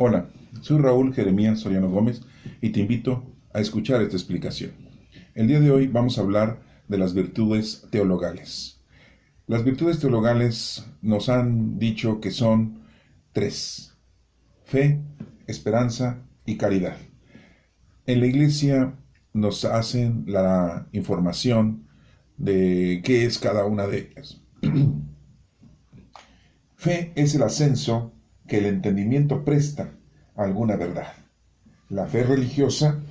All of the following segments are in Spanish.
Hola, soy Raúl Jeremías Soriano Gómez y te invito a escuchar esta explicación. El día de hoy vamos a hablar de las virtudes teologales. Las virtudes teologales nos han dicho que son tres: fe, esperanza y caridad. En la iglesia nos hacen la información de qué es cada una de ellas. Fe es el ascenso que el entendimiento presta a alguna verdad. La fe religiosa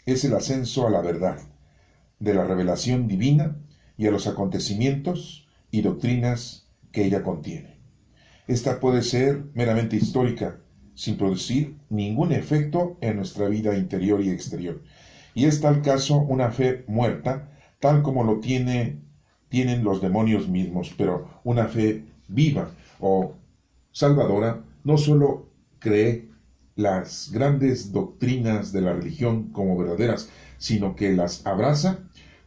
es el ascenso a la verdad, de la revelación divina y a los acontecimientos y doctrinas que ella contiene. Esta puede ser meramente histórica, sin producir ningún efecto en nuestra vida interior y exterior. Y es tal caso una fe muerta, tal como lo tienen los demonios mismos, pero una fe viva o salvadora no solo cree las grandes doctrinas de la religión como verdaderas, sino que las abraza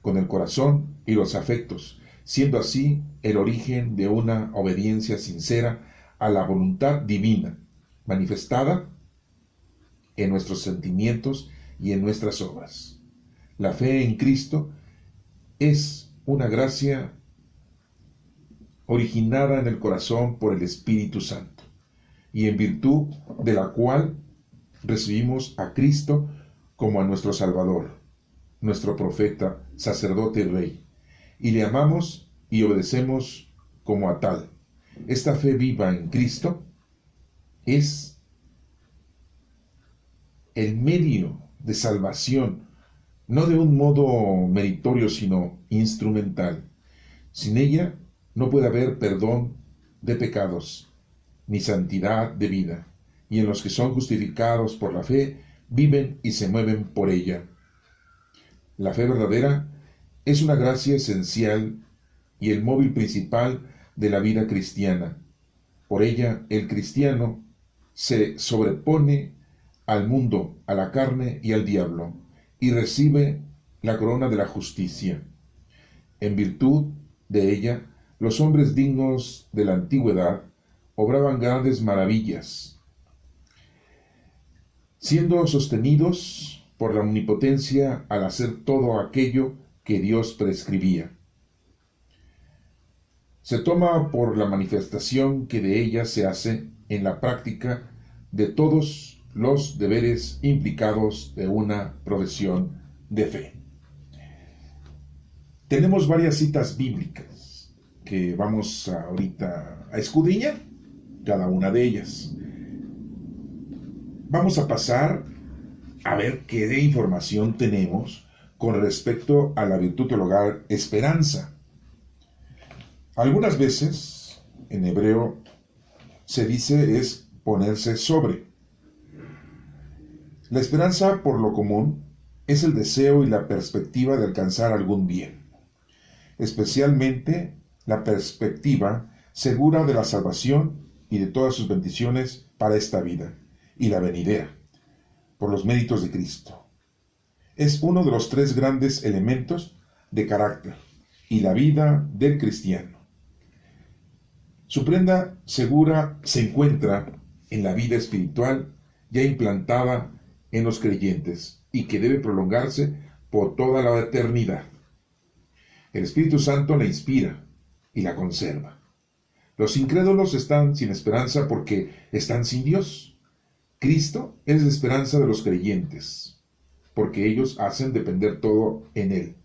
con el corazón y los afectos, siendo así el origen de una obediencia sincera a la voluntad divina, manifestada en nuestros sentimientos y en nuestras obras. La fe en Cristo es una gracia originada en el corazón por el Espíritu Santo, y en virtud de la cual recibimos a Cristo como a nuestro Salvador, nuestro profeta, sacerdote y rey, y le amamos y obedecemos como a tal. Esta fe viva en Cristo es el medio de salvación, no de un modo meritorio, sino instrumental. Sin ella no puede haber perdón de pecados, ni santidad de vida, y en los que son justificados por la fe, viven y se mueven por ella. La fe verdadera es una gracia esencial y el móvil principal de la vida cristiana. Por ella, el cristiano se sobrepone al mundo, a la carne y al diablo, y recibe la corona de la justicia. En virtud de ella, los hombres dignos de la antigüedad obraban grandes maravillas, siendo sostenidos por la omnipotencia al hacer todo aquello que Dios prescribía. Se toma por la manifestación que de ella se hace en la práctica de todos los deberes implicados de una profesión de fe. Tenemos varias citas bíblicas que vamos ahorita a escudriñar, cada una de ellas. Vamos a pasar a ver qué de información tenemos con respecto a la virtud teologal esperanza. Algunas veces, en hebreo, se dice es ponerse sobre. La esperanza, por lo común, es el deseo y la perspectiva de alcanzar algún bien, especialmente la perspectiva segura de la salvación y de todas sus bendiciones para esta vida y la venidera, por los méritos de Cristo. Es uno de los tres grandes elementos de carácter y la vida del cristiano. Su prenda segura se encuentra en la vida espiritual ya implantada en los creyentes y que debe prolongarse por toda la eternidad. El Espíritu Santo la inspira y la conserva. Los incrédulos están sin esperanza porque están sin Dios. Cristo es la esperanza de los creyentes, porque ellos hacen depender todo en Él.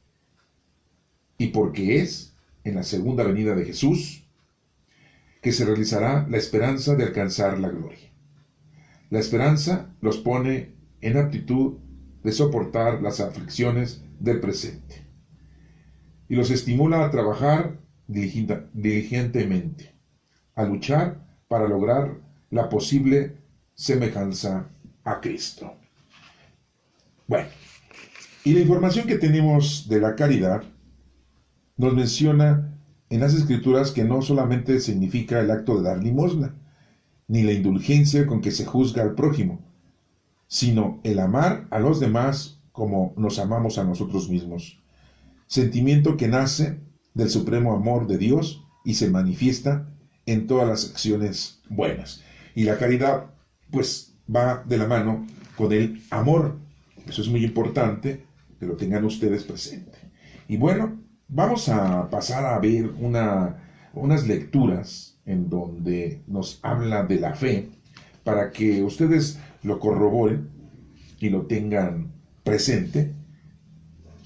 Y porque es en la segunda venida de Jesús que se realizará la esperanza de alcanzar la gloria. La esperanza los pone en aptitud de soportar las aflicciones del presente y los estimula a trabajar diligentemente, a luchar para lograr la posible semejanza a Cristo. Bueno, y la información que tenemos de la caridad nos menciona en las Escrituras que no solamente significa el acto de dar limosna, ni la indulgencia con que se juzga al prójimo, sino el amar a los demás como nos amamos a nosotros mismos, sentimiento que nace del supremo amor de Dios y se manifiesta en todas las acciones buenas. Y la caridad, pues va de la mano con el amor. Eso es muy importante que lo tengan ustedes presente. Y bueno, vamos a pasar a ver unas lecturas en donde nos habla de la fe para que ustedes lo corroboren y lo tengan presente.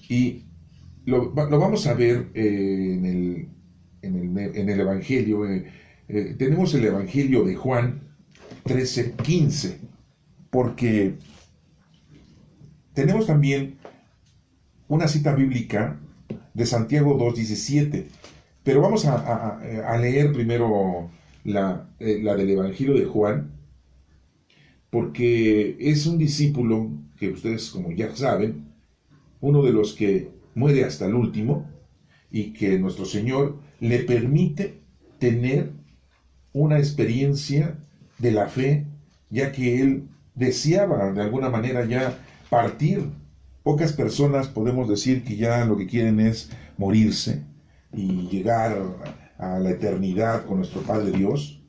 Y lo vamos a ver en el Evangelio. Tenemos el Evangelio de Juan 13:15, porque tenemos también una cita bíblica de Santiago 2:17, pero vamos a leer primero la del Evangelio de Juan, porque es un discípulo que ustedes, como ya saben, uno de los que muere hasta el último, y que nuestro Señor le permite tener una experiencia de la fe, ya que él deseaba de alguna manera ya partir. Pocas personas podemos decir que ya lo que quieren es morirse y llegar a la eternidad con nuestro Padre Dios.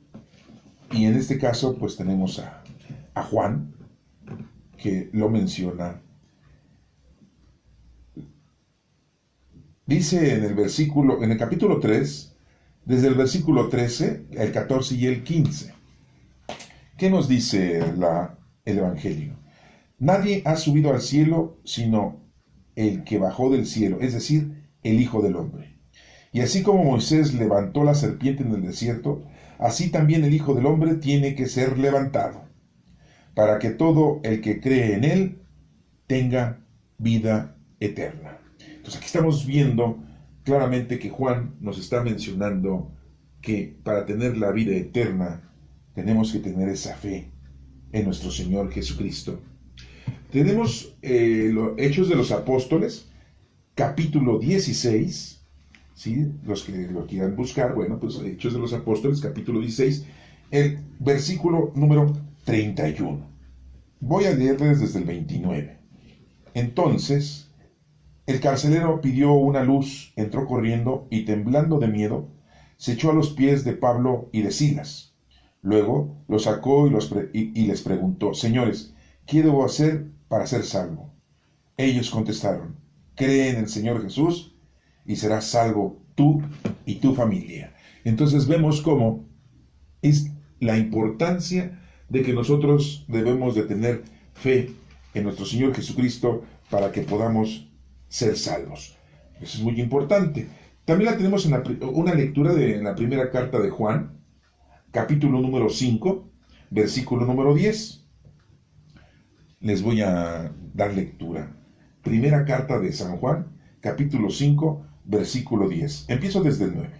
Y en este caso pues tenemos a Juan, que lo menciona. Dice en el capítulo 3, desde el versículo 13, el 14 y el 15. ¿Qué nos dice el Evangelio? Nadie ha subido al cielo sino el que bajó del cielo, es decir, el Hijo del Hombre. Y así como Moisés levantó la serpiente en el desierto, así también el Hijo del Hombre tiene que ser levantado, para que todo el que cree en él tenga vida eterna. Entonces aquí estamos viendo claramente que Juan nos está mencionando que para tener la vida eterna tenemos que tener esa fe en nuestro Señor Jesucristo. Tenemos los Hechos de los Apóstoles, capítulo 16, ¿sí? Los que lo quieran buscar, bueno, pues Hechos de los Apóstoles, capítulo 16, el versículo número 31. Voy a leerles desde el 29. Entonces, el carcelero pidió una luz, entró corriendo y temblando de miedo, se echó a los pies de Pablo y de Silas. Luego los sacó y les preguntó: Señores, ¿qué debo hacer para ser salvo? Ellos contestaron: cree en el Señor Jesús y serás salvo tú y tu familia. Entonces vemos cómo es la importancia de que nosotros debemos de tener fe en nuestro Señor Jesucristo para que podamos ser salvos. Eso es muy importante. También la tenemos en una lectura de la primera carta de Juan, capítulo número 5, versículo número 10. Les voy a dar lectura. Primera carta de San Juan, capítulo 5, versículo 10. Empiezo desde el 9.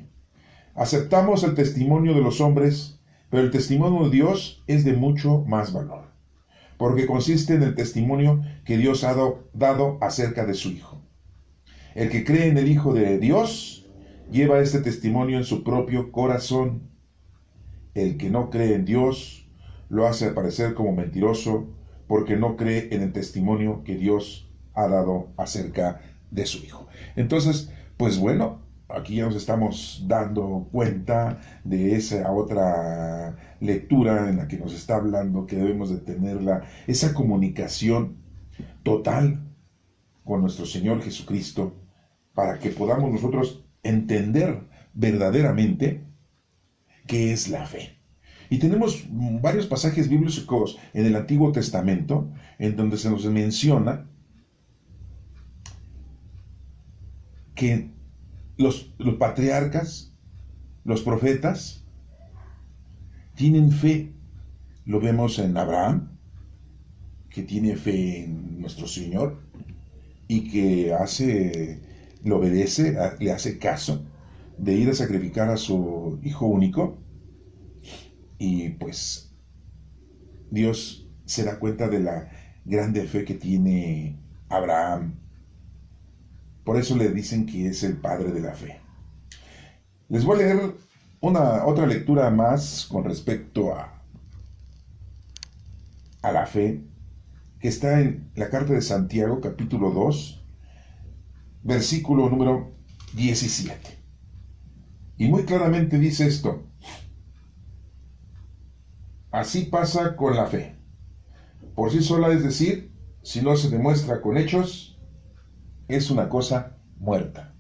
Aceptamos el testimonio de los hombres, pero el testimonio de Dios es de mucho más valor, porque consiste en el testimonio que Dios ha dado acerca de su Hijo. El que cree en el Hijo de Dios lleva este testimonio en su propio corazón. El que no cree en Dios lo hace aparecer como mentiroso, porque no cree en el testimonio que Dios ha dado acerca de su Hijo. Entonces, pues bueno, aquí ya nos estamos dando cuenta de esa otra lectura en la que nos está hablando que debemos de tener esa comunicación total con nuestro Señor Jesucristo, para que podamos nosotros entender verdaderamente qué es la fe. Y tenemos varios pasajes bíblicos en el Antiguo Testamento en donde se nos menciona que los patriarcas, los profetas, tienen fe. Lo vemos en Abraham, que tiene fe en nuestro Señor y que le obedece, le hace caso de ir a sacrificar a su hijo único. Y pues Dios se da cuenta de la grande fe que tiene Abraham. Por eso le dicen que es el padre de la fe. Les voy a leer otra lectura más con respecto a la fe, que está en la carta de Santiago, capítulo 2, versículo número 17. Y muy claramente dice esto: así pasa con la fe. por sí sola, es decir, si no se demuestra con hechos, es una cosa muerta.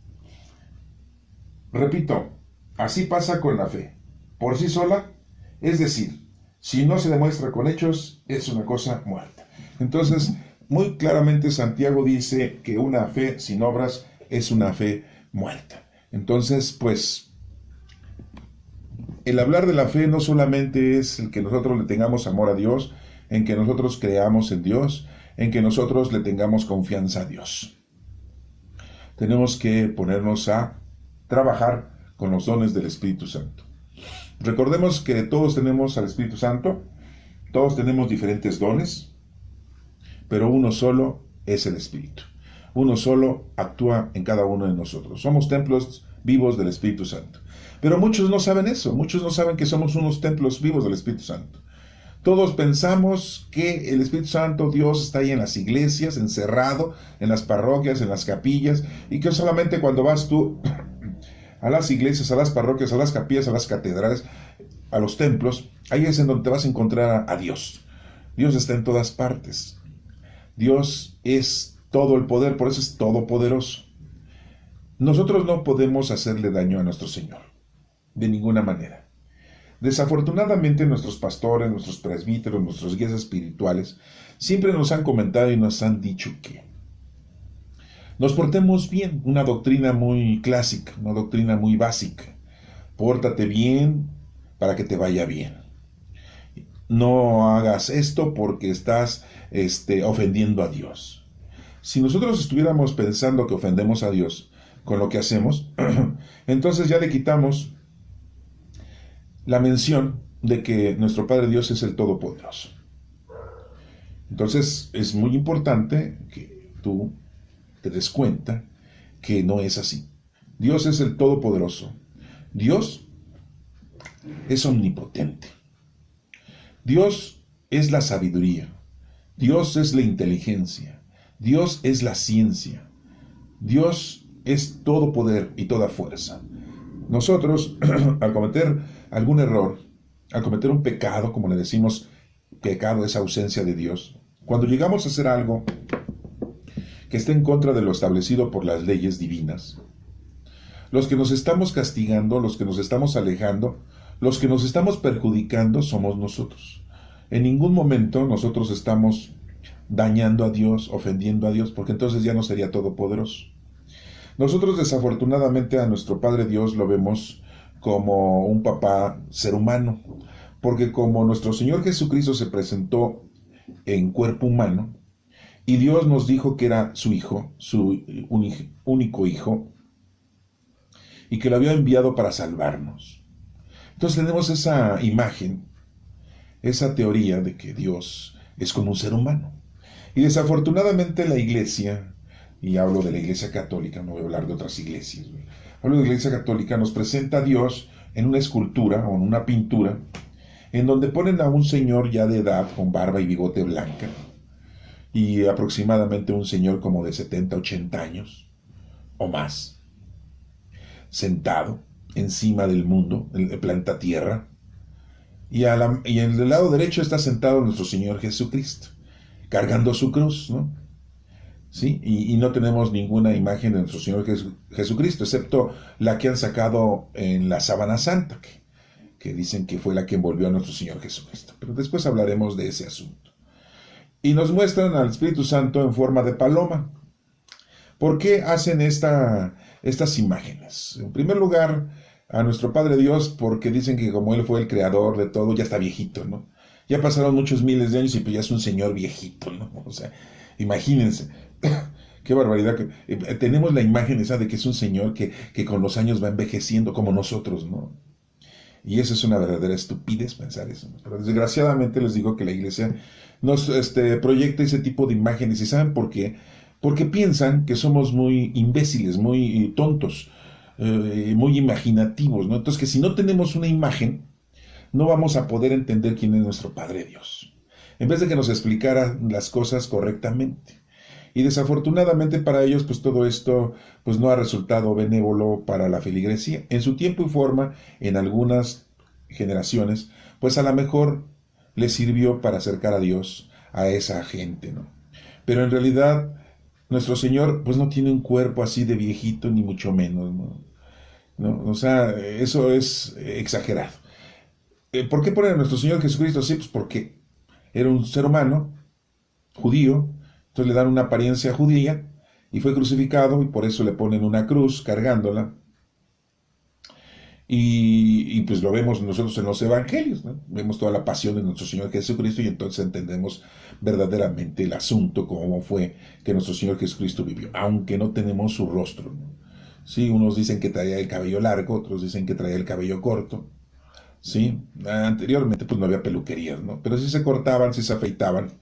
Repito, así pasa con la fe. Por sí sola, es decir, si no se demuestra con hechos, es una cosa muerta. Entonces, muy claramente Santiago dice que una fe sin obras es una fe muerta. Entonces, pues, el hablar de la fe no solamente es el que nosotros le tengamos amor a Dios, en que nosotros creamos en Dios, en que nosotros le tengamos confianza a Dios. Tenemos que ponernos a trabajar con los dones del Espíritu Santo. Recordemos que todos tenemos al Espíritu Santo, todos tenemos diferentes dones, pero uno solo es el Espíritu. Uno solo actúa en cada uno de nosotros. Somos templos vivos del Espíritu Santo. Pero muchos no saben eso, muchos no saben que somos unos templos vivos del Espíritu Santo. Todos pensamos que el Espíritu Santo, Dios, está ahí en las iglesias, encerrado, en las parroquias, en las capillas, y que solamente cuando vas tú a las iglesias, a las parroquias, a las capillas, a las catedrales, a los templos, ahí es en donde te vas a encontrar a Dios. Dios está en todas partes. Dios es todo el poder, por eso es todopoderoso. Nosotros no podemos hacerle daño a nuestro Señor, de ninguna manera. Desafortunadamente nuestros pastores, nuestros presbíteros, nuestros guías espirituales siempre nos han comentado y nos han dicho que nos portemos bien, una doctrina muy clásica, una doctrina muy básica. Pórtate bien para que te vaya bien. No hagas esto porque estás ofendiendo a Dios. Si nosotros estuviéramos pensando que ofendemos a Dios con lo que hacemos, entonces ya le quitamos la mención de que nuestro Padre Dios es el Todopoderoso. Entonces es muy importante que tú te des cuenta que no es así. Dios es el Todopoderoso. Dios es omnipotente. Dios es la sabiduría. Dios es la inteligencia. Dios es la ciencia. Dios es todo poder y toda fuerza. Nosotros, al cometer algún error, al cometer un pecado, como le decimos, pecado es ausencia de Dios, cuando llegamos a hacer algo que esté en contra de lo establecido por las leyes divinas, los que nos estamos castigando, los que nos estamos alejando, los que nos estamos perjudicando somos nosotros. En ningún momento nosotros estamos dañando a Dios, ofendiendo a Dios, porque entonces ya no sería todopoderoso. Nosotros desafortunadamente a nuestro Padre Dios lo vemos como un papá ser humano, porque como nuestro Señor Jesucristo se presentó en cuerpo humano, y Dios nos dijo que era su Hijo, su único Hijo, y que lo había enviado para salvarnos. Entonces tenemos esa imagen, esa teoría de que Dios es como un ser humano. Y desafortunadamente la Iglesia, y hablo de la Iglesia Católica, no voy a hablar de otras iglesias, hablo de la Iglesia Católica, nos presenta a Dios en una escultura o en una pintura, en donde ponen a un señor ya de edad, con barba y bigote blanca, y aproximadamente un señor como de 70, 80 años, o más, sentado encima del mundo, el planeta Tierra, y en el lado derecho está sentado nuestro Señor Jesucristo, cargando su cruz, ¿no? ¿Sí? Y no tenemos ninguna imagen de nuestro Señor Jesucristo, excepto la que han sacado en la Sábana Santa, que dicen que fue la que envolvió a nuestro Señor Jesucristo. Pero después hablaremos de ese asunto. Y nos muestran al Espíritu Santo en forma de paloma. ¿Por qué hacen estas imágenes? En primer lugar, a nuestro Padre Dios, porque dicen que como Él fue el creador de todo, ya está viejito, ¿no? Ya pasaron muchos miles de años y pues ya es un señor viejito, ¿no? O sea, imagínense, qué barbaridad. Tenemos la imagen esa de que es un señor que con los años va envejeciendo como nosotros, ¿no? Y eso es una verdadera estupidez pensar eso, ¿no? Pero desgraciadamente les digo que la Iglesia nos proyecta ese tipo de imágenes. ¿Y saben por qué? Porque piensan que somos muy imbéciles, muy tontos, muy imaginativos, ¿no? Entonces que si no tenemos una imagen, no vamos a poder entender quién es nuestro Padre Dios, en vez de que nos explicara las cosas correctamente. Y desafortunadamente para ellos, pues todo esto pues no ha resultado benévolo para la feligresía. En su tiempo y forma, en algunas generaciones, pues a lo mejor les sirvió para acercar a Dios a esa gente, ¿no? Pero en realidad nuestro Señor pues no tiene un cuerpo así de viejito, ni mucho menos, ¿no? ¿No? O sea, eso es exagerado. ¿Por qué ponen a nuestro Señor Jesucristo así? Pues porque era un ser humano, judío, entonces le dan una apariencia judía, y fue crucificado, y por eso le ponen una cruz cargándola. Y pues lo vemos nosotros en los evangelios, ¿no? Vemos toda la pasión de nuestro Señor Jesucristo, y entonces entendemos verdaderamente el asunto, cómo fue que nuestro Señor Jesucristo vivió, aunque no tenemos su rostro, ¿no? Sí, unos dicen que traía el cabello largo, otros dicen que traía el cabello corto. Sí, anteriormente pues no había peluquerías, ¿no? Pero sí se cortaban, sí se afeitaban,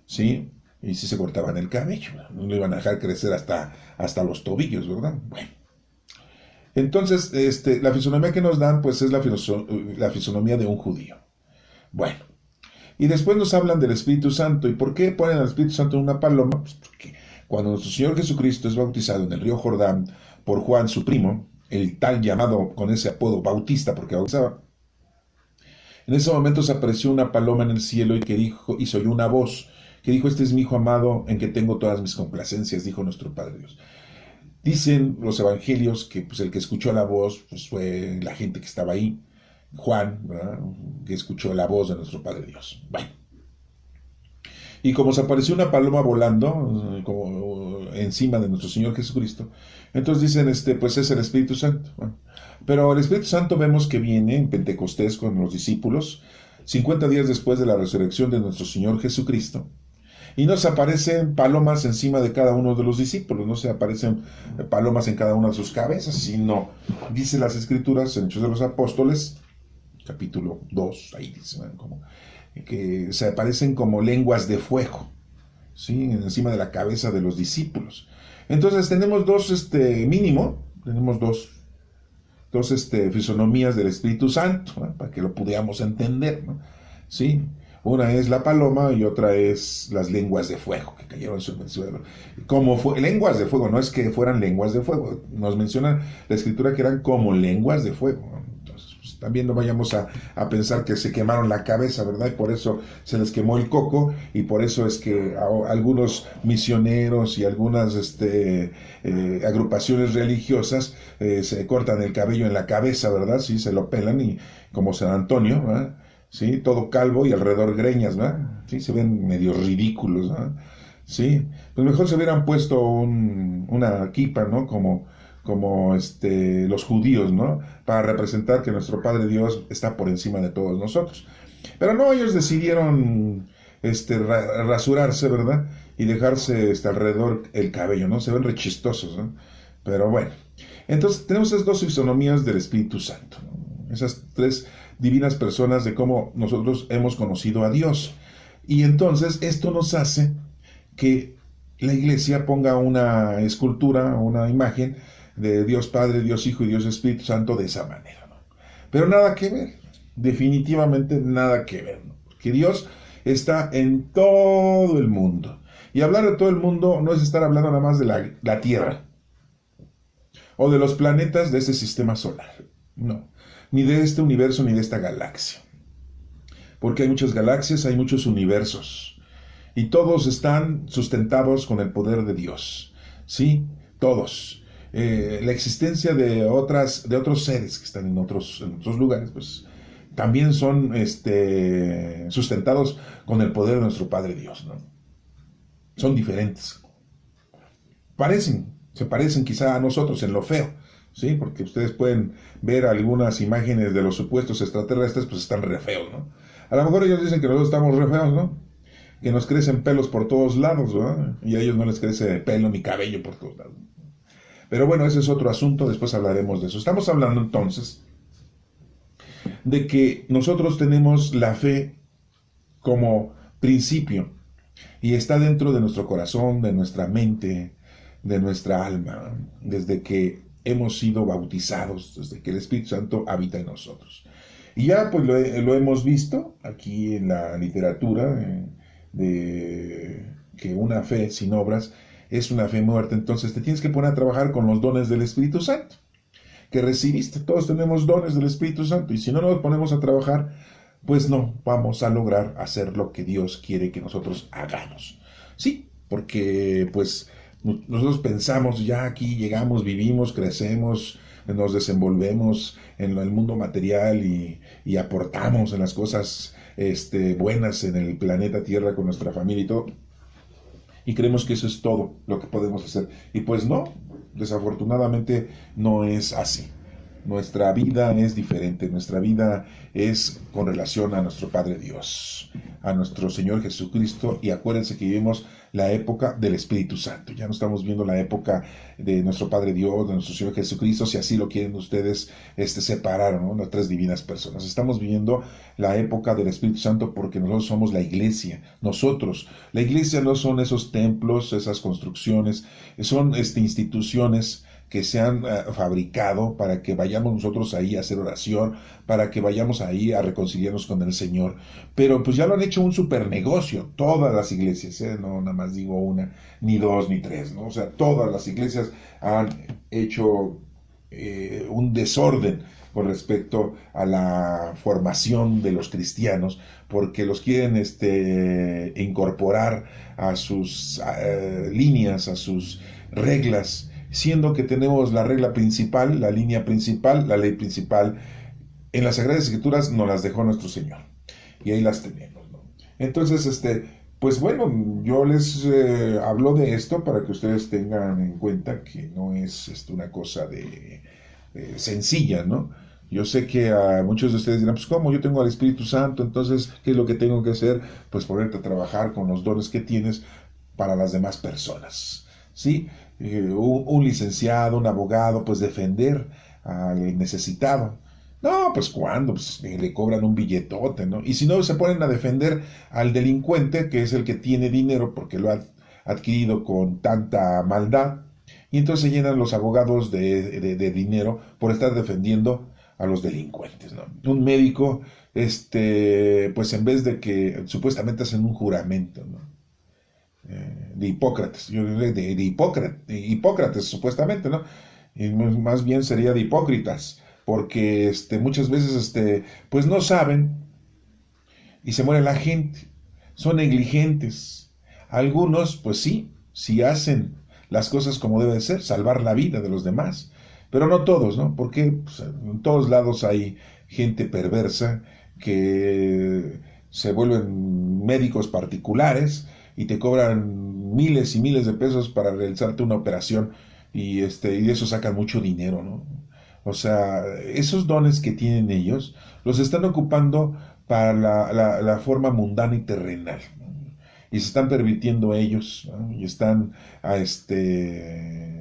sí, y sí se cortaban el cabello, no lo iban a dejar crecer hasta los tobillos, ¿verdad? Bueno. Entonces, la fisonomía que nos dan, pues es la fisonomía de un judío. Bueno, y después nos hablan del Espíritu Santo. ¿Y por qué ponen al Espíritu Santo en una paloma? Pues porque cuando nuestro Señor Jesucristo es bautizado en el río Jordán por Juan, su primo, el tal llamado con ese apodo Bautista, porque bautizaba, en ese momento se apareció una paloma en el cielo y que dijo, y se oyó una voz que dijo: este es mi Hijo amado, en que tengo todas mis complacencias, dijo nuestro Padre Dios. Dicen los evangelios que pues, el que escuchó la voz pues, fue la gente que estaba ahí, Juan, ¿verdad?, que escuchó la voz de nuestro Padre Dios. Bueno. Y como se apareció una paloma volando como encima de nuestro Señor Jesucristo, entonces dicen, pues es el Espíritu Santo. Bueno, pero el Espíritu Santo vemos que viene en Pentecostés con los discípulos, 50 días después de la resurrección de nuestro Señor Jesucristo. Y no se aparecen palomas encima de cada uno de los discípulos, no se aparecen palomas en cada una de sus cabezas, sino, dice las Escrituras en Hechos de los Apóstoles, capítulo 2, ahí dice, como, que se aparecen como lenguas de fuego, ¿sí?, encima de la cabeza de los discípulos. Entonces tenemos mínimo, tenemos dos fisonomías del Espíritu Santo, ¿no?, para que lo pudiéramos entender, ¿no? ¿Sí? Una es la paloma y otra es las lenguas de fuego que cayeron sobre el suelo. Como lenguas de fuego, no es que fueran lenguas de fuego. Nos menciona la Escritura que eran como lenguas de fuego. Entonces, pues, también no vayamos a pensar que se quemaron la cabeza, ¿verdad? Y por eso se les quemó el coco, y por eso es que algunos misioneros y algunas agrupaciones religiosas se cortan el cabello en la cabeza, ¿verdad? Sí, se lo pelan, y como San Antonio, ¿verdad?, ¿sí?, todo calvo y alrededor greñas, ¿verdad? Sí, se ven medio ridículos, ¿verdad? Sí, pues mejor se hubieran puesto una kipa, ¿no? Como los judíos, ¿no? Para representar que nuestro Padre Dios está por encima de todos nosotros. Pero no, ellos decidieron rasurarse, ¿verdad? Y dejarse alrededor el cabello, ¿no? Se ven rechistosos, ¿no? Pero bueno, entonces tenemos esas dos fisonomías del Espíritu Santo, ¿no? Esas tres divinas personas de cómo nosotros hemos conocido a Dios. Y entonces esto nos hace que la iglesia ponga una escultura, una imagen de Dios Padre, Dios Hijo y Dios Espíritu Santo de esa manera, ¿no? Pero nada que ver, definitivamente nada que ver, ¿no? Porque Dios está en todo el mundo. Y hablar de todo el mundo no es estar hablando nada más de la Tierra o de los planetas de ese sistema solar, no, ni de este universo ni de esta galaxia, porque hay muchas galaxias, hay muchos universos, y todos están sustentados con el poder de Dios, ¿sí? Todos. La existencia de otros seres que están en otros lugares, pues también son sustentados con el poder de nuestro Padre Dios, ¿no? Son diferentes. Se parecen quizá a nosotros en lo feo, ¿sí? Porque ustedes pueden ver algunas imágenes de los supuestos extraterrestres, pues están re feos, ¿no? A lo mejor ellos dicen que nosotros estamos re feos, ¿no? Que nos crecen pelos por todos lados, ¿verdad? Y a ellos no les crece pelo ni cabello por todos lados. Pero bueno, ese es otro asunto, después hablaremos de eso. Estamos hablando entonces de que nosotros tenemos la fe como principio y está dentro de nuestro corazón, de nuestra mente, de nuestra alma, desde que hemos sido bautizados, desde que el Espíritu Santo habita en nosotros. Y ya pues lo hemos visto aquí en la literatura, de que una fe sin obras es una fe muerta. Entonces te tienes que poner a trabajar con los dones del Espíritu Santo que recibiste. Todos tenemos dones del Espíritu Santo, y si no nos ponemos a trabajar, pues no vamos a lograr hacer lo que Dios quiere que nosotros hagamos. Sí, porque pues nosotros pensamos, ya aquí llegamos, vivimos, crecemos, nos desenvolvemos en el mundo material y aportamos en las cosas buenas en el planeta Tierra con nuestra familia y todo. Y creemos que eso es todo lo que podemos hacer. Y pues no, desafortunadamente no es así. Nuestra vida es diferente, nuestra vida es con relación a nuestro Padre Dios, a nuestro Señor Jesucristo, y acuérdense que vivimos la época del Espíritu Santo. Ya no estamos viendo la época de nuestro Padre Dios, de nuestro Señor Jesucristo, si así lo quieren ustedes separar, ¿no? Las tres divinas personas. Estamos viviendo la época del Espíritu Santo porque nosotros somos la iglesia. Nosotros, la iglesia no son esos templos, esas construcciones, son instituciones que se han fabricado para que vayamos nosotros ahí a hacer oración, para que vayamos ahí a reconciliarnos con el Señor. Pero pues ya lo han hecho un super negocio, todas las iglesias, no nada más digo una, ni dos, ni tres, ¿no? O sea, todas las iglesias han hecho un desorden con respecto a la formación de los cristianos, porque los quieren incorporar a sus líneas, a sus reglas, siendo que tenemos la regla principal, la línea principal, la ley principal. En las Sagradas Escrituras nos las dejó nuestro Señor, y ahí las tenemos, ¿no? Entonces, pues bueno, yo les hablo de esto para que ustedes tengan en cuenta que no es una cosa de sencilla, ¿no? Yo sé que a muchos de ustedes dirán, pues ¿cómo? Yo tengo al Espíritu Santo, entonces, ¿qué es lo que tengo que hacer? Pues ponerte a trabajar con los dones que tienes para las demás personas, ¿sí? Un licenciado, un abogado, pues defender al necesitado. No, pues ¿cuándo? Pues le cobran un billetote, ¿no? Y si no, se ponen a defender al delincuente, que es el que tiene dinero porque lo ha adquirido con tanta maldad, y entonces se llenan los abogados de dinero por estar defendiendo a los delincuentes, ¿no? Un médico, pues en vez de que supuestamente hacen un juramento, ¿no? De Hipócrates, yo diría de Hipócrates supuestamente, ¿no? Y más bien sería de hipócritas, porque muchas veces pues no saben y se muere la gente, son negligentes. Algunos, pues sí, sí hacen las cosas como debe ser, salvar la vida de los demás, pero no todos, ¿no? Porque pues, en todos lados hay gente perversa que se vuelven médicos particulares y te cobran miles y miles de pesos para realizarte una operación, y de eso sacan mucho dinero, ¿no? O sea, esos dones que tienen ellos los están ocupando para la forma mundana y terrenal, ¿no? Y se están pervirtiendo ellos, ¿no? Y están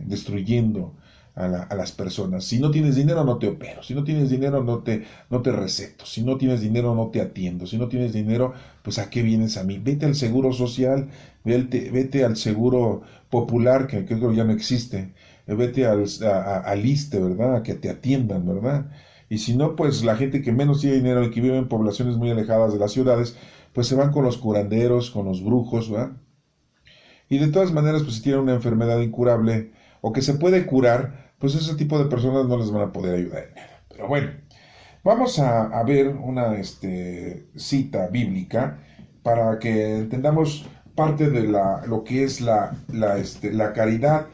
destruyendo a las personas. Si no tienes dinero, no te opero. Si no tienes dinero, no te receto. Si no tienes dinero, no te atiendo. Si no tienes dinero, pues ¿a qué vienes a mí? Vete al seguro social, vete al seguro popular, que creo que ya no existe. Vete al ISSSTE, ¿verdad? A que te atiendan, ¿verdad? Y si no, pues la gente que menos tiene dinero y que vive en poblaciones muy alejadas de las ciudades, pues se van con los curanderos, con los brujos, ¿verdad? Y de todas maneras, pues si tienen una enfermedad incurable o que se puede curar, pues ese tipo de personas no les van a poder ayudar en nada. Pero bueno, vamos a ver una cita bíblica para que entendamos parte de lo que es la caridad.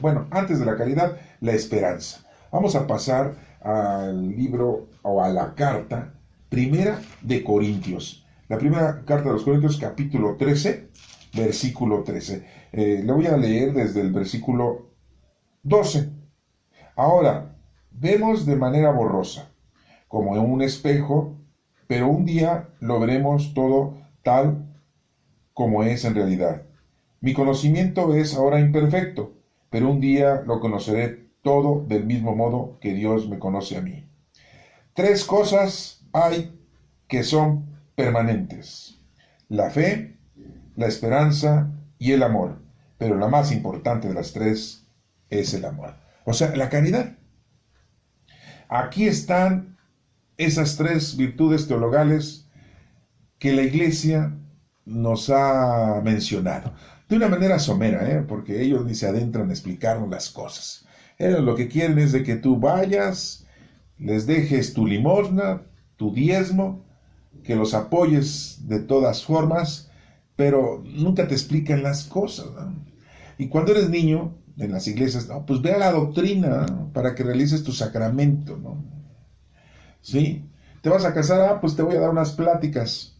Bueno, antes de la caridad, la esperanza. Vamos a pasar al libro o a la carta primera de Corintios. La primera carta de los Corintios, capítulo 13, versículo 13. Le voy a leer desde el versículo 12. Ahora, vemos de manera borrosa, como en un espejo, pero un día lo veremos todo tal como es en realidad. Mi conocimiento es ahora imperfecto, pero un día lo conoceré todo del mismo modo que Dios me conoce a mí. Tres cosas hay que son permanentes: la fe, la esperanza y el amor, pero la más importante de las tres es el amor. O sea, la caridad. Aquí están esas tres virtudes teologales que la Iglesia nos ha mencionado. De una manera somera, porque ellos ni se adentran a explicarnos las cosas. Ellos lo que quieren es de que tú vayas, les dejes tu limosna, tu diezmo, que los apoyes de todas formas, pero nunca te explican las cosas, ¿no? Y cuando eres niño, en las iglesias, no, pues ve a la doctrina, ¿no? Para que realices tu sacramento, ¿no? ¿Sí? ¿Te vas a casar? Ah, pues te voy a dar unas pláticas.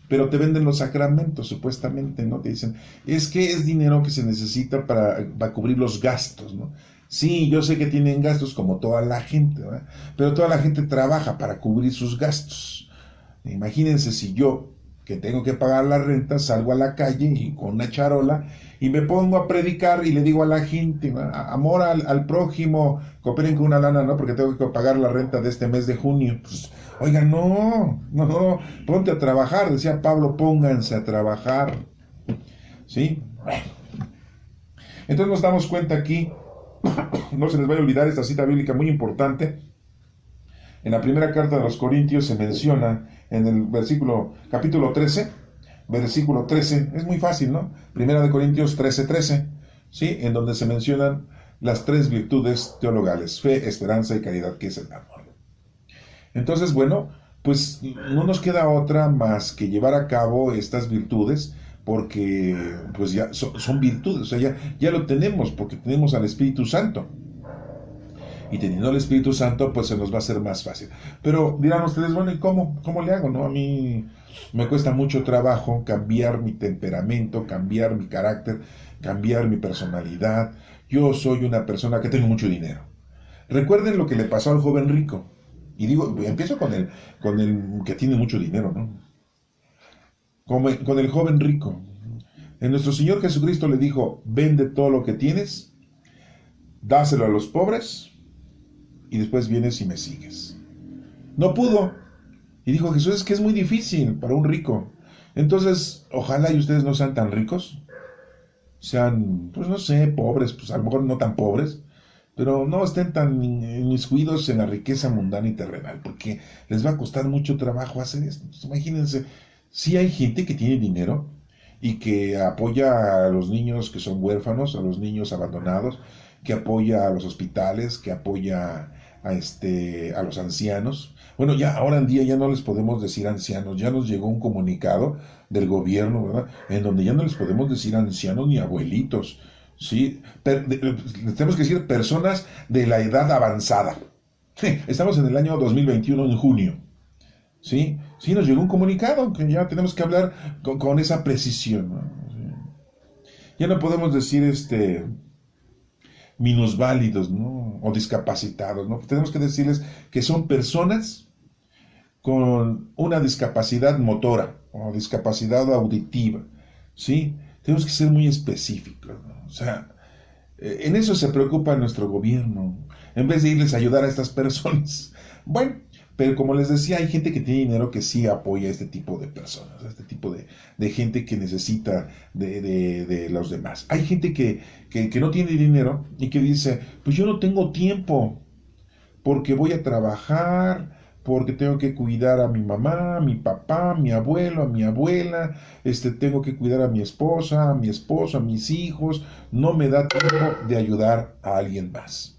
Pero te venden los sacramentos, supuestamente, ¿no? Te dicen, es que es dinero que se necesita para cubrir los gastos, ¿no? Sí, yo sé que tienen gastos como toda la gente, ¿verdad? Pero toda la gente trabaja para cubrir sus gastos. Imagínense si yo, que tengo que pagar la renta, salgo a la calle y con una charola y me pongo a predicar y le digo a la gente, ¿no? Amor al prójimo, cooperen con una lana, ¿no? Porque tengo que pagar la renta de este mes de junio. Pues, oiga, no, ponte a trabajar, decía Pablo, pónganse a trabajar. ¿Sí? Bueno. Entonces nos damos cuenta aquí, no se les vaya a olvidar esta cita bíblica muy importante. En la primera carta de los Corintios se menciona en el capítulo 13, versículo 13, es muy fácil, ¿no? Primera de Corintios 13:13, ¿sí? En donde se mencionan las tres virtudes teologales, fe, esperanza y caridad, que es el amor. Entonces, bueno, pues no nos queda otra más que llevar a cabo estas virtudes, porque pues ya son virtudes, o sea, ya lo tenemos, porque tenemos al Espíritu Santo. Y teniendo el Espíritu Santo, pues se nos va a hacer más fácil. Pero dirán ustedes, bueno, ¿y cómo le hago? ¿No? A mí me cuesta mucho trabajo cambiar mi temperamento, cambiar mi carácter, cambiar mi personalidad. Yo soy una persona que tengo mucho dinero. Recuerden lo que le pasó al joven rico. Y digo, empiezo con el que tiene mucho dinero, ¿no? Con el joven rico. Nuestro Señor Jesucristo le dijo, vende todo lo que tienes, dáselo a los pobres, y después vienes y me sigues. No pudo. Y dijo Jesús, es que es muy difícil para un rico. Entonces, ojalá y ustedes no sean tan ricos. Sean, pues no sé, pobres, pues a lo mejor no tan pobres, pero no estén tan inmiscuidos en la riqueza mundana y terrenal, porque les va a costar mucho trabajo hacer esto. Entonces, imagínense, si hay gente que tiene dinero y que apoya a los niños que son huérfanos, a los niños abandonados, que apoya a los hospitales, que apoya a los ancianos. Bueno, ya ahora en día ya no les podemos decir ancianos, ya nos llegó un comunicado del gobierno, ¿verdad? En donde ya no les podemos decir ancianos ni abuelitos, ¿sí? Les tenemos que decir personas de la edad avanzada. Estamos en el año 2021, en junio, ¿sí? Sí, nos llegó un comunicado que ya tenemos que hablar con esa precisión, ¿no? Ya no podemos decir minusválidos, ¿no? O discapacitados, ¿no? Tenemos que decirles que son personas con una discapacidad motora o discapacidad auditiva, ¿sí? Tenemos que ser muy específicos, ¿no? O sea, en eso se preocupa nuestro gobierno, en vez de irles a ayudar a estas personas. Bueno, pero como les decía, hay gente que tiene dinero que sí apoya a este tipo de personas, a este tipo de gente que necesita de los demás. Hay gente que no tiene dinero y que dice, pues yo no tengo tiempo porque voy a trabajar, porque tengo que cuidar a mi mamá, a mi papá, a mi abuelo, a mi abuela, tengo que cuidar a mi esposa, a mi esposo, a mis hijos, no me da tiempo de ayudar a alguien más.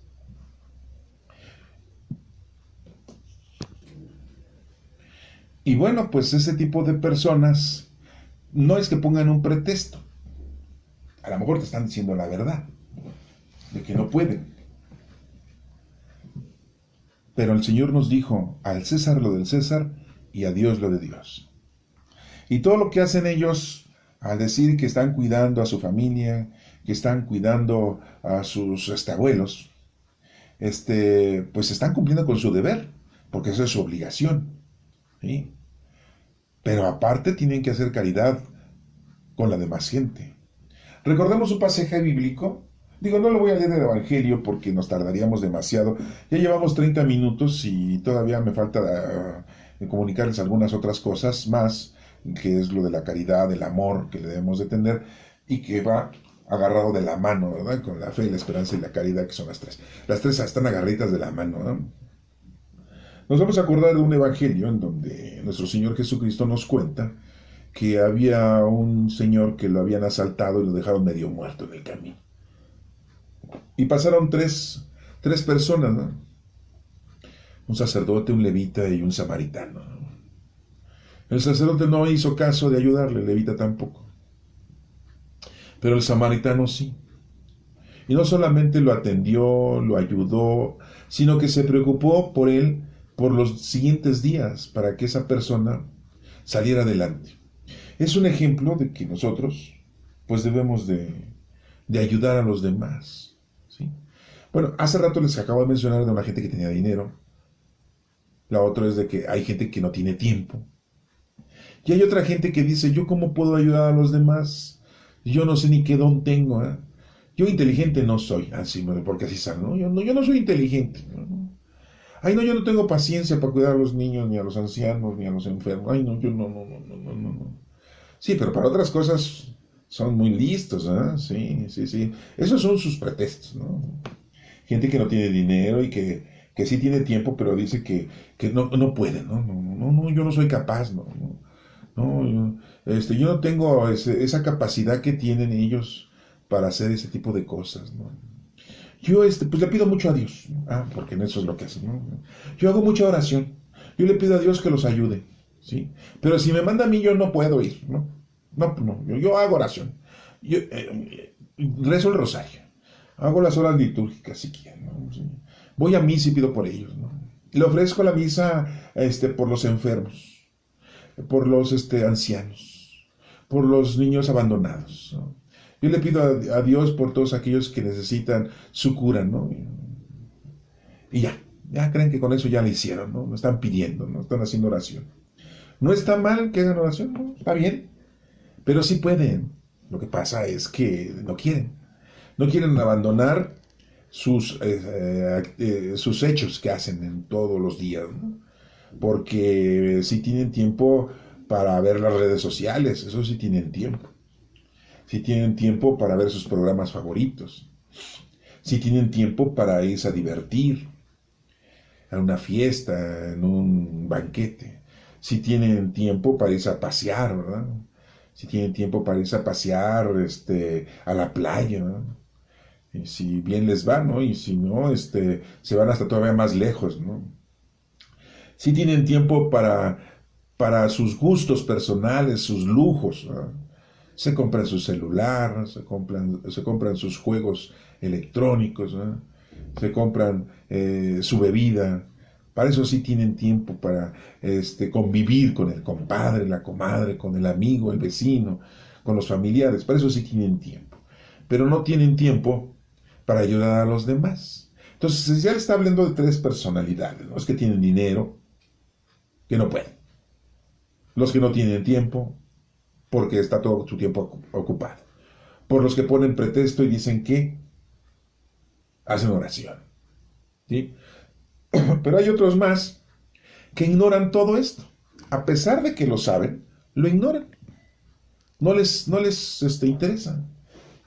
Y bueno, pues ese tipo de personas no es que pongan un pretexto. A lo mejor te están diciendo la verdad, de que no pueden. Pero el Señor nos dijo, al César lo del César y a Dios lo de Dios. Y todo lo que hacen ellos al decir que están cuidando a su familia, que están cuidando a sus abuelos, pues están cumpliendo con su deber, porque esa es su obligación, ¿sí? Pero aparte tienen que hacer caridad con la demás gente. Recordemos un pasaje bíblico. Digo, no lo voy a leer del Evangelio porque nos tardaríamos demasiado. Ya llevamos 30 minutos y todavía me falta comunicarles algunas otras cosas más, que es lo de la caridad, el amor que le debemos de tener y que va agarrado de la mano, ¿verdad? Con la fe, la esperanza y la caridad, que son las tres. Las tres están agarritas de la mano, ¿no? Nos vamos a acordar de un evangelio en donde nuestro Señor Jesucristo nos cuenta que había un señor que lo habían asaltado y lo dejaron medio muerto en el camino. Y pasaron tres personas, ¿no? Un sacerdote, un levita y un samaritano, ¿no? El sacerdote no hizo caso de ayudarle, el levita tampoco. Pero el samaritano sí. Y no solamente lo atendió, lo ayudó, sino que se preocupó por él por los siguientes días para que esa persona saliera adelante. Es un ejemplo de que nosotros pues debemos de ayudar a los demás, ¿sí? Bueno, hace rato les acabo de mencionar de una gente que tenía dinero. La otra es de que hay gente que no tiene tiempo. Y hay otra gente que dice, ¿yo cómo puedo ayudar a los demás? Yo no sé ni qué don tengo, ¿eh? Yo inteligente no soy, así, porque así sale, ¿no? Yo no soy inteligente, ¿no? Ay, no, yo no tengo paciencia para cuidar a los niños, ni a los ancianos, ni a los enfermos. Ay, no, yo no. Sí, pero para otras cosas son muy listos, ¿eh? Sí. Esos son sus pretextos, ¿no? Gente que no tiene dinero y que sí tiene tiempo, pero dice que no puede, ¿no? Yo no soy capaz, yo no tengo esa capacidad que tienen ellos para hacer ese tipo de cosas, ¿no? Yo, pues le pido mucho a Dios, ¿no? Porque en eso es lo que hacen, ¿no? Yo hago mucha oración. Yo le pido a Dios que los ayude, ¿sí? Pero si me manda a mí, yo no puedo ir, ¿no? No, yo hago oración. Yo rezo el rosario. Hago las horas litúrgicas si quieren, ¿no? Sí. Voy a misa y pido por ellos, ¿no? Le ofrezco la misa por los enfermos, por los ancianos, por los niños abandonados, ¿no? Yo le pido a Dios por todos aquellos que necesitan su cura, ¿no? Y ya creen que con eso ya le hicieron, ¿no? No están pidiendo, no están haciendo oración. No está mal que hagan oración, ¿no? Está bien, pero sí pueden. Lo que pasa es que no quieren. No quieren abandonar sus hechos que hacen en todos los días, ¿no? Porque sí tienen tiempo para ver las redes sociales, eso sí tienen tiempo. Sí tienen tiempo para ver sus programas favoritos. Sí tienen tiempo para irse a divertir, a una fiesta, en un banquete. Sí tienen tiempo para irse a pasear, ¿verdad? Sí tienen tiempo para irse a pasear a la playa, ¿no? Y si bien les va, ¿no? Y si no, se van hasta todavía más lejos, ¿no? Sí tienen tiempo para sus gustos personales, sus lujos, ¿no? Se compran su celular, se compran sus juegos electrónicos, ¿no? Se compran su bebida. Para eso sí tienen tiempo para convivir con el compadre, la comadre, con el amigo, el vecino, con los familiares. Para eso sí tienen tiempo. Pero no tienen tiempo para ayudar a los demás. Entonces ya está hablando de tres personalidades. Los que tienen dinero, que no pueden. Los que no tienen tiempo, porque está todo su tiempo ocupado. Por los que ponen pretexto y dicen que hacen oración, ¿sí? Pero hay otros más que ignoran todo esto. A pesar de que lo saben, lo ignoran. No les interesa.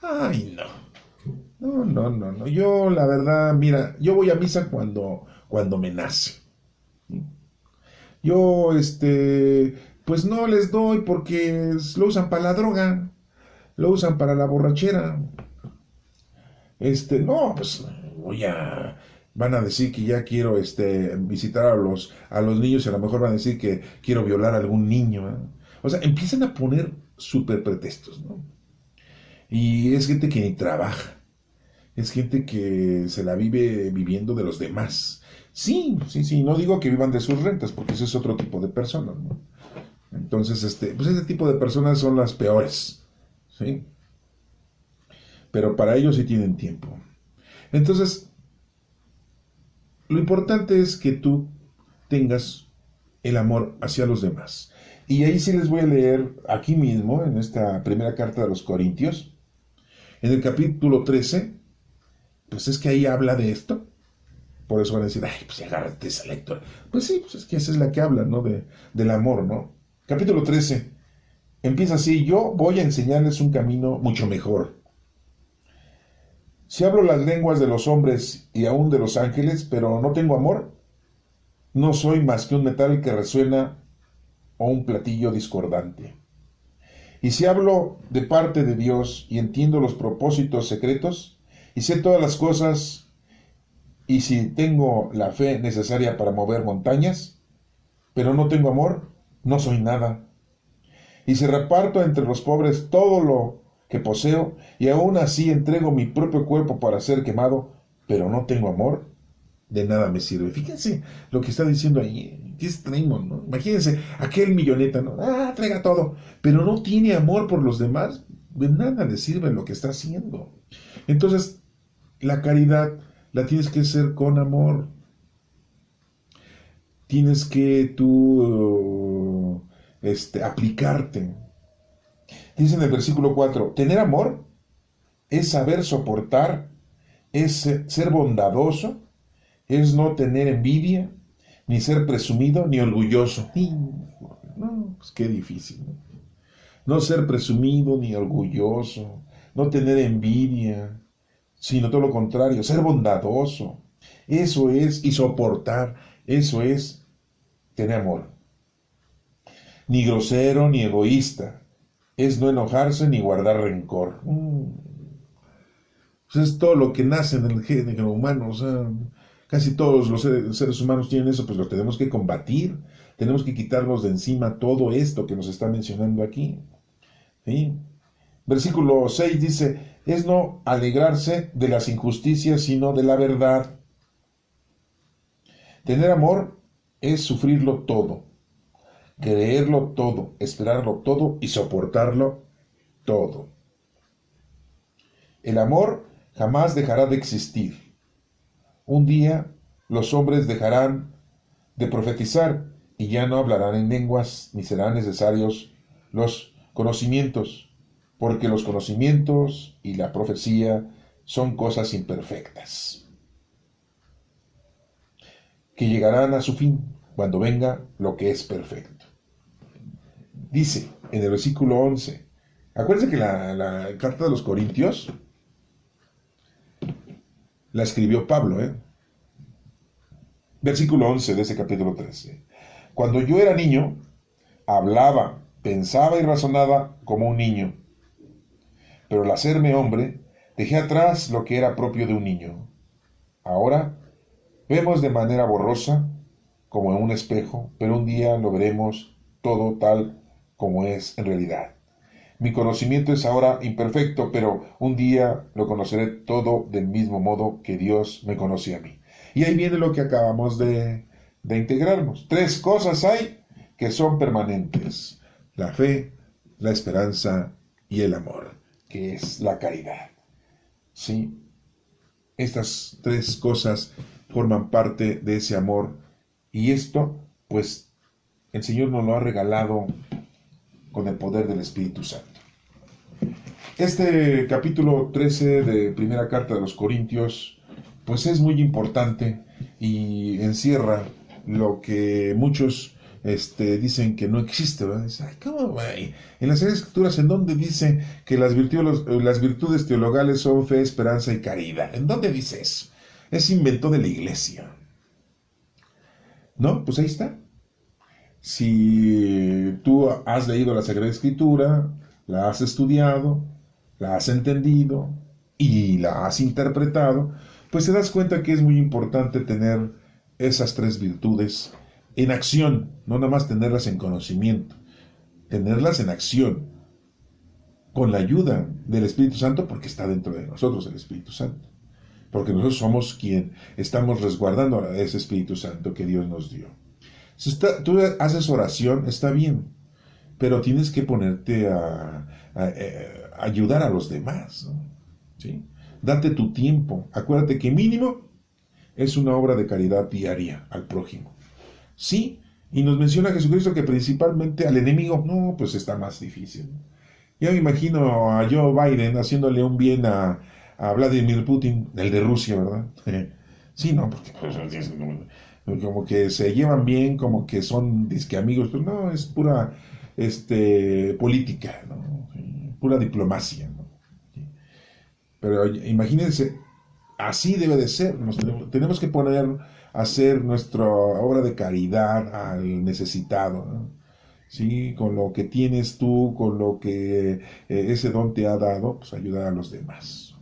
Ay, no. Yo, la verdad, mira, yo voy a misa cuando me nace. ¿Sí? Yo, pues no les doy porque lo usan para la droga, lo usan para la borrachera. No, pues van a decir que ya quiero visitar a los niños y a lo mejor van a decir que quiero violar a algún niño, ¿eh? O sea, empiezan a poner súper pretextos, ¿no? Y es gente que ni trabaja, es gente que se la vive viviendo de los demás. Sí, no digo que vivan de sus rentas, porque ese es otro tipo de personas, ¿no? Entonces, pues ese tipo de personas son las peores, ¿sí? Pero para ellos sí tienen tiempo. Entonces, lo importante es que tú tengas el amor hacia los demás. Y ahí sí les voy a leer aquí mismo, en esta primera carta de los Corintios, en el capítulo 13, pues es que ahí habla de esto. Por eso van a decir, ay, pues agárrate esa lectura. Pues sí, pues es que esa es la que habla, ¿no? Del amor, ¿no? Capítulo 13, empieza así: yo voy a enseñarles un camino mucho mejor. Si hablo las lenguas de los hombres y aún de los ángeles, pero no tengo amor, no soy más que un metal que resuena o un platillo discordante. Y si hablo de parte de Dios y entiendo los propósitos secretos y sé todas las cosas, y si tengo la fe necesaria para mover montañas, pero no tengo amor, no soy nada. Y si reparto entre los pobres todo lo que poseo, y aún así entrego mi propio cuerpo para ser quemado, pero no tengo amor, de nada me sirve. Fíjense lo que está diciendo ahí. Qué extremo, ¿no? Imagínense, aquel milloneta, ¿no? Traiga todo, pero no tiene amor por los demás, de nada le sirve lo que está haciendo. Entonces, la caridad la tienes que hacer con amor. Tienes que tú aplicarte. Dice en el versículo 4, tener amor es saber soportar, es ser bondadoso, es no tener envidia, ni ser presumido, ni orgulloso. No, pues qué difícil, ¿no? No ser presumido, ni orgulloso, no tener envidia, sino todo lo contrario, ser bondadoso. Eso es, y soportar, eso es tener amor. Ni grosero, ni egoísta, es no enojarse, ni guardar rencor. Pues es todo lo que nace en el género humano, o sea, casi todos los seres humanos tienen eso, pues lo tenemos que combatir, tenemos que quitarnos de encima todo esto que nos está mencionando aquí. ¿Sí? Versículo 6 dice, es no alegrarse de las injusticias, sino de la verdad. Tener amor es sufrirlo todo, creerlo todo, esperarlo todo y soportarlo todo. El amor jamás dejará de existir. Un día los hombres dejarán de profetizar y ya no hablarán en lenguas, ni serán necesarios los conocimientos, porque los conocimientos y la profecía son cosas imperfectas, que llegarán a su fin cuando venga lo que es perfecto. Dice en el versículo 11, acuérdense que la carta de los Corintios la escribió Pablo, Versículo 11 de ese capítulo 13. Cuando yo era niño, hablaba, pensaba y razonaba como un niño, pero al hacerme hombre, dejé atrás lo que era propio de un niño. Ahora vemos de manera borrosa, como en un espejo, pero un día lo veremos todo tal como es en realidad. Mi conocimiento es ahora imperfecto, pero un día lo conoceré todo del mismo modo que Dios me conoce a mí. Y ahí viene lo que acabamos de integrarnos. 3 cosas hay que son permanentes: la fe, la esperanza y el amor, que es la caridad. ¿Sí? Estas 3 cosas forman parte de ese amor, y esto, pues, el Señor nos lo ha regalado con el poder del Espíritu Santo. Este capítulo 13 de primera carta de los Corintios, pues es muy importante y encierra lo que muchos dicen que no existe, ¿verdad? Dicen, ¿cómo va? En las Escrituras, ¿en dónde dice que las virtudes teologales son fe, esperanza y caridad? ¿En dónde dice eso? Es invento de la iglesia. ¿No? Pues ahí está. Si tú has leído la Sagrada Escritura, la has estudiado, la has entendido y la has interpretado, pues te das cuenta que es muy importante tener esas 3 virtudes en acción, no nada más tenerlas en conocimiento, tenerlas en acción, con la ayuda del Espíritu Santo, porque está dentro de nosotros el Espíritu Santo, porque nosotros somos quien estamos resguardando a ese Espíritu Santo que Dios nos dio. Si tú haces oración, está bien, pero tienes que ponerte a ayudar a los demás, ¿no? ¿Sí? Date tu tiempo. Acuérdate que mínimo es una obra de caridad diaria al prójimo. Sí, y nos menciona Jesucristo que principalmente al enemigo, no, pues está más difícil. Ya me imagino a Joe Biden haciéndole un bien a Vladimir Putin, el de Rusia, ¿verdad? Sí, no, porque como que se llevan bien, como que son disque amigos, pero no, es pura política, ¿no? Pura diplomacia, ¿no? Pero imagínense, así debe de ser. Tenemos que poner a hacer nuestra obra de caridad al necesitado, ¿no? ¿Sí? Con lo que tienes tú, con lo que ese don te ha dado, pues ayudar a los demás.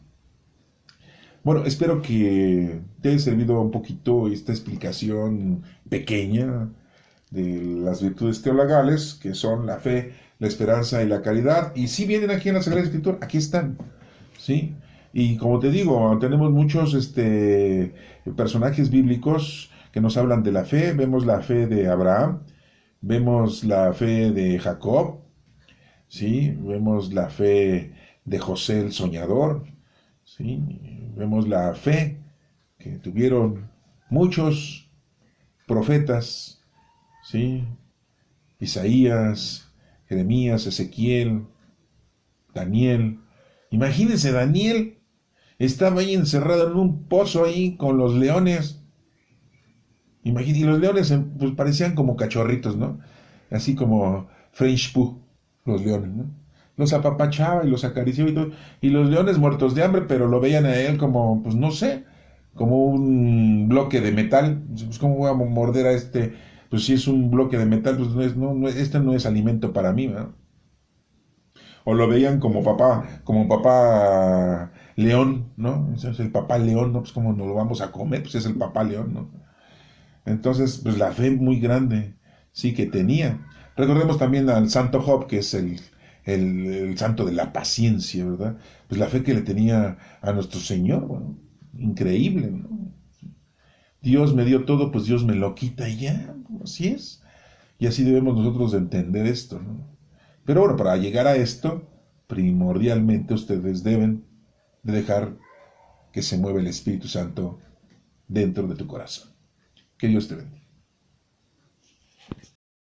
Bueno, espero que te haya servido un poquito esta explicación pequeña de las virtudes teologales, que son la fe, la esperanza y la caridad, y si vienen aquí en la Sagrada Escritura, aquí están, ¿sí? Y como te digo, tenemos muchos personajes bíblicos que nos hablan de la fe. Vemos la fe de Abraham, vemos la fe de Jacob, ¿sí? Vemos la fe de José el soñador, ¿sí? Vemos la fe que tuvieron muchos profetas, ¿sí? Isaías, Jeremías, Ezequiel, Daniel. Imagínense, Daniel estaba ahí encerrado en un pozo ahí con los leones. Y los leones pues, parecían como cachorritos, ¿no? Así como French Pooh, los leones, ¿no? Los apapachaba y los acariciaba y todo. Y los leones muertos de hambre, pero lo veían a él como, pues no sé, como un bloque de metal. Pues, ¿cómo voy a morder a este? Pues si es un bloque de metal, pues este no es alimento para mí, ¿no? O lo veían como papá león, ¿no? Ese es el papá león, ¿no? Pues como nos lo vamos a comer, pues es el papá león, ¿no? Entonces, pues la fe muy grande, sí que tenía. Recordemos también al santo Job, que es el santo de la paciencia, ¿verdad? Pues la fe que le tenía a nuestro Señor, bueno, increíble, ¿no? Dios me dio todo, pues Dios me lo quita y ya, así es. Y así debemos nosotros de entender esto, ¿no? Pero bueno, para llegar a esto, primordialmente ustedes deben de dejar que se mueva el Espíritu Santo dentro de tu corazón. Que Dios te bendiga.